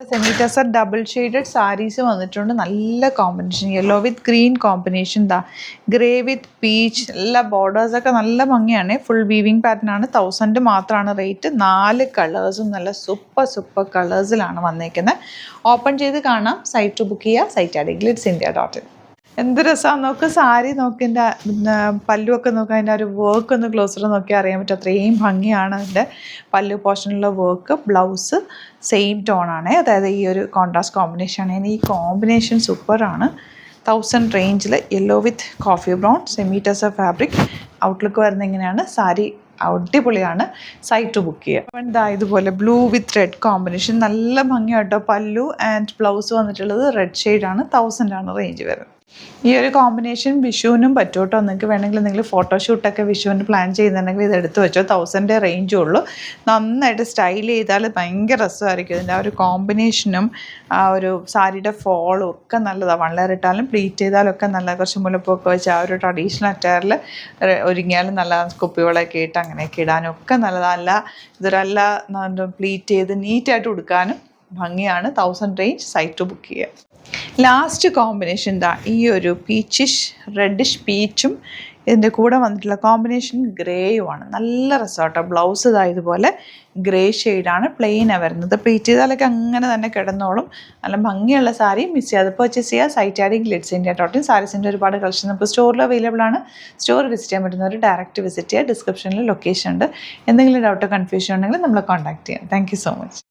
Semi tussar double shaded saris വന്നിട്ടുണ്ട്. നല്ല combination, yellow with green combination, grey with peach, എല്ലാ ബോർഡേഴ്സൊക്കെ നല്ല ഭംഗിയാണ്. ഫുൾ വീവിങ് പാറ്റേൺ ആണ്. 1000 മാത്രമാണ് റേറ്റ്. 4 കളേഴ്സും നല്ല സൂപ്പർ കളേഴ്സിലാണ് വന്നേക്കുന്നത്. ഓപ്പൺ ചെയ്ത് കാണാം. സൈറ്റ് ബുക്ക് ചെയ്യുക. Site I D glitzindia.in. എന്ത് രസമാണ് നോക്ക്. സാരി നോക്കി, എൻ്റെ പല്ലുമൊക്കെ നോക്കുക. അതിൻ്റെ ഒരു വർക്ക് ഒന്ന് ക്ലോസർ നോക്കിയാൽ അറിയാൻ പറ്റും. അത്രയും ഭംഗിയാണ് അതിൻ്റെ പല്ലു പോർഷനിലുള്ള വർക്ക്. ബ്ലൗസ് സെയിം ടോണാണ്, അതായത് ഈ ഒരു കോൺട്രാസ്റ്റ് കോമ്പിനേഷനാണ്. ഈ കോമ്പിനേഷൻ സൂപ്പറാണ്. 1000 റേഞ്ചിൽ യെല്ലോ വിത്ത് coffee brown semi tussar fabric. Outlook വരുന്നത് ഇങ്ങനെയാണ്. സാരി അടിപൊളിയാണ്. സൈറ്റ് ബുക്ക് ചെയ്യുക. എന്താ ഇതുപോലെ ബ്ലൂ വിത്ത് റെഡ് കോമ്പിനേഷൻ, നല്ല ഭംഗിയാട്ടോ. പല്ലു ആൻഡ് ബ്ലൗസ് വന്നിട്ടുള്ളത് റെഡ് ഷെയ്ഡാണ്. 1000 റേഞ്ച് വരുന്നത്. ഈ ഒരു കോമ്പിനേഷൻ വിഷുവിനും പറ്റും കേട്ടോ. നിങ്ങൾക്ക് വേണമെങ്കിൽ നിങ്ങൾ ഫോട്ടോഷൂട്ടൊക്കെ വിഷുവിന് പ്ലാൻ ചെയ്യുന്നുണ്ടെങ്കിൽ ഇത് എടുത്ത് വെച്ചോ. 1000 റേഞ്ചേ ഉള്ളൂ. നന്നായിട്ട് സ്റ്റൈൽ ചെയ്താൽ ഭയങ്കര രസമായിരിക്കും. ഇതിൻ്റെ ആ ഒരു കോമ്പിനേഷനും ആ ഒരു സാരിയുടെ ഫോളും ഒക്കെ നല്ലതാണ്. വൺ ഇട്ടാലും പ്ലീറ്റ് ചെയ്താലും ഒക്കെ നല്ല, കുറച്ച് മുല്ലപ്പൊക്കെ വെച്ച് ആ ഒരു ട്രഡീഷണൽ അറ്റയറിൽ ഒരുങ്ങിയാലും നല്ല, കുപ്പികളൊക്കെ ഇട്ട് അങ്ങനെയൊക്കെ ഇടാനും ഒക്കെ നല്ലതല്ല. ഇതൊരല്ല പ്ലീറ്റ് ചെയ്ത് നീറ്റായിട്ട് ഉടുക്കാനും ഭംഗിയാണ്. 1000 റേഞ്ച്. സൈറ്റ് ബുക്ക് ചെയ്യുക. ലാസ്റ്റ് കോമ്പിനേഷൻ ഈ ഒരു പീച്ചിഷ് റെഡിഷ് പീച്ചും ഇതിൻ്റെ കൂടെ വന്നിട്ടുള്ള കോമ്പിനേഷൻ ഗ്രേയുമാണ്. നല്ല രസമാട്ടോ. ബ്ലൗസ് ഇതുപോലെ ഗ്രേ ഷെയ്ഡാണ്. പ്ലെയിനാണ് വരുന്നത്. പ്ലീറ്റ് ചെയ്താലൊക്കെ അങ്ങനെ തന്നെ കിടന്നോളും. നല്ല ഭംഗിയുള്ള സാരി. മിസ് ചെയ്യാതെ പർച്ചേസ് ചെയ്യുക. Site I D glitzindia.in. സാരീസിൻ്റെ ഒരുപാട് കളക്ഷൻ നമുക്ക് സ്റ്റോറിൽ അവൈലബിൾ ആണ്. സ്റ്റോർ വിസിറ്റ് ചെയ്യാൻ പറ്റുന്നവർ ഡയറക്റ്റ് വിസിറ്റ് ചെയ്യുക. ഡിസ്ക്രിപ്ഷനിൽ ലൊക്കേഷൻ ഉണ്ട്. എന്തെങ്കിലും ഡൗട്ടോ കൺഫ്യൂഷൻ ഉണ്ടെങ്കിൽ നമ്മളെ കോൺടാക്ട് ചെയ്യാം. Thank you so much.